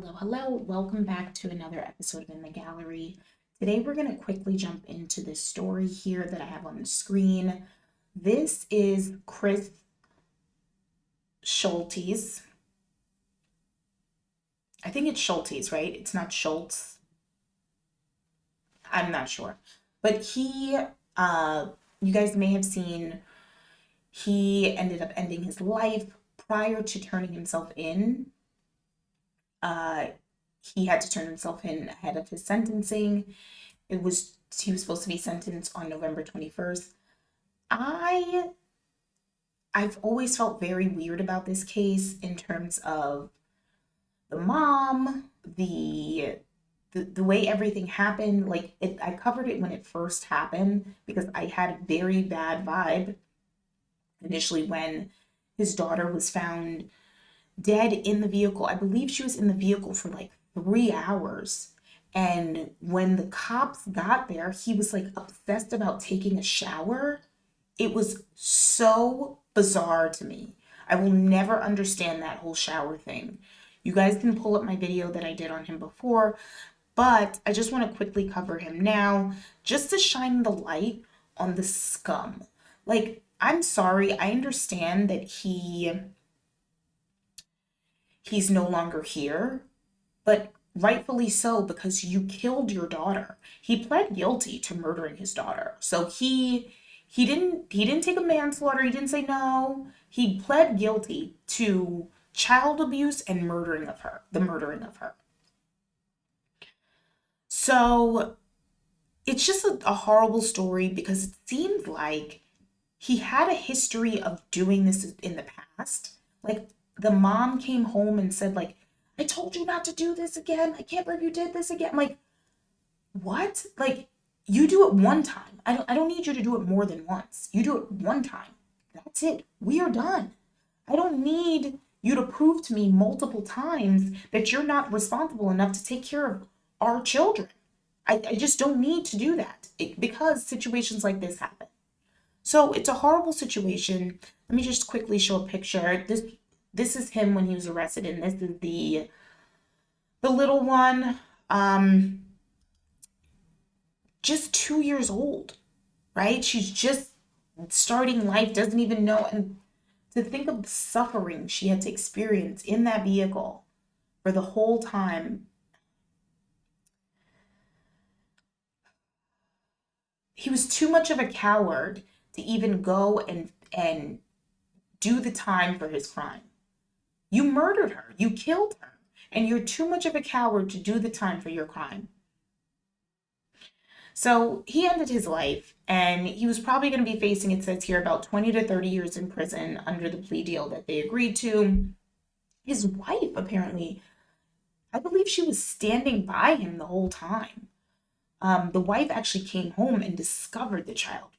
Hello. Welcome back to another episode of In the Gallery. Today we're going to quickly jump into this story here that I have on the screen. This is Chris Scholtes. I think it's Scholtes, right? It's not Schultz. I'm not sure. But you guys may have seen, he ended up ending his life prior to turning himself in. Uh, he had to turn himself in ahead of his sentencing. He was supposed to be sentenced on November 21st. I I've always felt very weird about this case in terms of the mom, the way everything happened. I covered it when it first happened because I had a very bad vibe initially when his daughter was found dead in the vehicle. I believe she was in the vehicle for like 3 hours. And when the cops got there, he was like obsessed about taking a shower. It was so bizarre to me. I will never understand that whole shower thing. You guys can pull up my video that I did on him before, but I just want to quickly cover him now just to shine the light on the scum. I'm sorry, I understand that he's no longer here, but rightfully so because you killed your daughter. He pled guilty to murdering his daughter. So he didn't take a manslaughter. He didn't say no. He pled guilty to child abuse and the murdering of her. So it's just a horrible story because it seems like he had a history of doing this in the past. Like the mom came home and said, like, I told you not to do this again. I can't believe you did this again. I'm like, what? Like, you do it one time. I don't need you to do it more than once. You do it one time. That's it. We are done. I don't need you to prove to me multiple times that you're not responsible enough to take care of our children. I just don't need to do that because situations like this happen. So it's a horrible situation. Let me just quickly show a picture. This is him when he was arrested, and this is the little one. Just 2 years old, right? She's just starting life, doesn't even know. And to think of the suffering she had to experience in that vehicle for the whole time. He was too much of a coward to even go and do the time for his crime. You murdered her, you killed her, and you're too much of a coward to do the time for your crime. So he ended his life, and he was probably going to be facing, it says here, about 20 to 30 years in prison under the plea deal that they agreed to. His wife, apparently, I believe she was standing by him the whole time. The wife actually came home and discovered the child.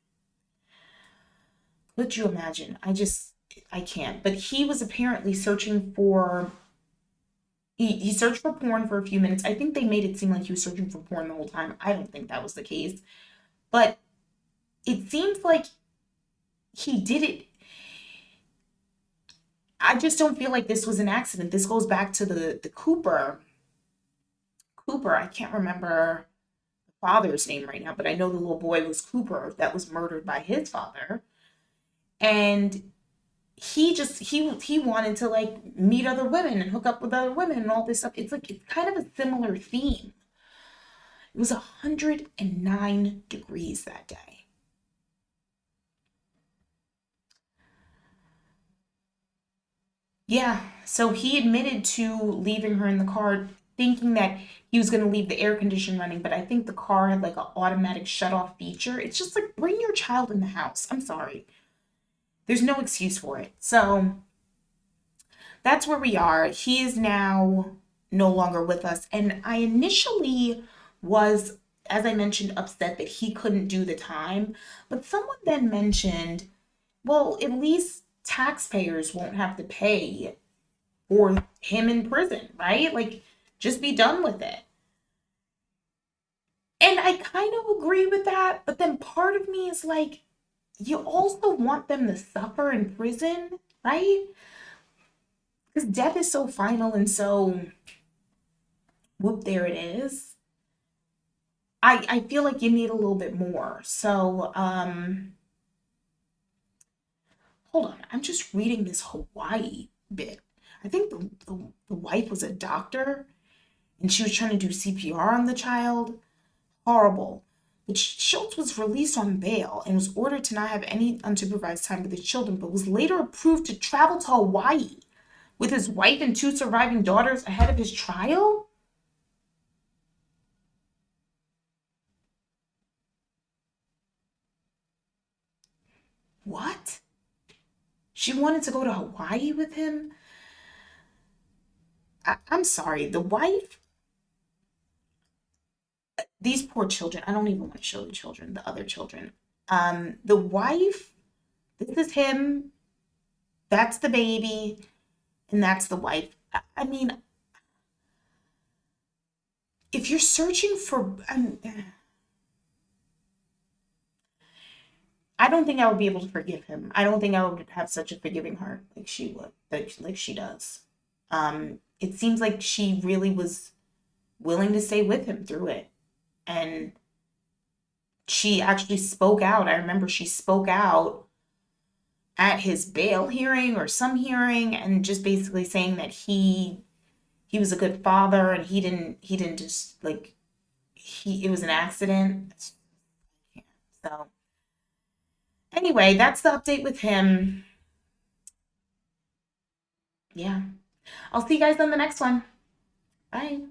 Could you imagine? I can't. But he was apparently searching for he searched for porn for a few minutes. I think they made it seem like he was searching for porn the whole time. I don't think that was the case. But it seems like he did it. I just don't feel like this was an accident. This goes back to the Cooper. I can't remember the father's name right now, but I know the little boy was Cooper that was murdered by his father. And he wanted to like meet other women and hook up with other women and all this stuff. It's kind of a similar theme. It was 109 degrees that day. Yeah, so he admitted to leaving her in the car thinking that he was going to leave the air conditioner running, but I think the car had like an automatic shut off feature. It's just like, bring your child in the house. I'm sorry. There's no excuse for it. So that's where we are. He is now no longer with us. And I initially was, as I mentioned, upset that he couldn't do the time. But someone then mentioned, well, at least taxpayers won't have to pay for him in prison, right? Like, just be done with it. And I kind of agree with that. But then part of me is like, you also want them to suffer in prison, right? Because death is so final and so whoop, there it is. I feel like you need a little bit more. So, hold on. I'm just reading this Hawaii bit. I think the wife was a doctor and she was trying to do CPR on the child. Horrible. But Schultz was released on bail and was ordered to not have any unsupervised time with his children, but was later approved to travel to Hawaii with his wife and two surviving daughters ahead of his trial? What? She wanted to go to Hawaii with him? I'm sorry, the wife, these poor children, I don't even want to show the children, the other children. The wife, this is him, that's the baby, and that's the wife. I mean, if you're searching for, I don't think I would be able to forgive him. I don't think I would have such a forgiving heart like she would, like she does. It seems like she really was willing to stay with him through it. And she actually spoke out. I remember she spoke out at his bail hearing or some hearing and just basically saying that he was a good father and he didn't just like he it was an accident. So anyway, that's the update with him. Yeah. I'll see you guys on the next one. Bye.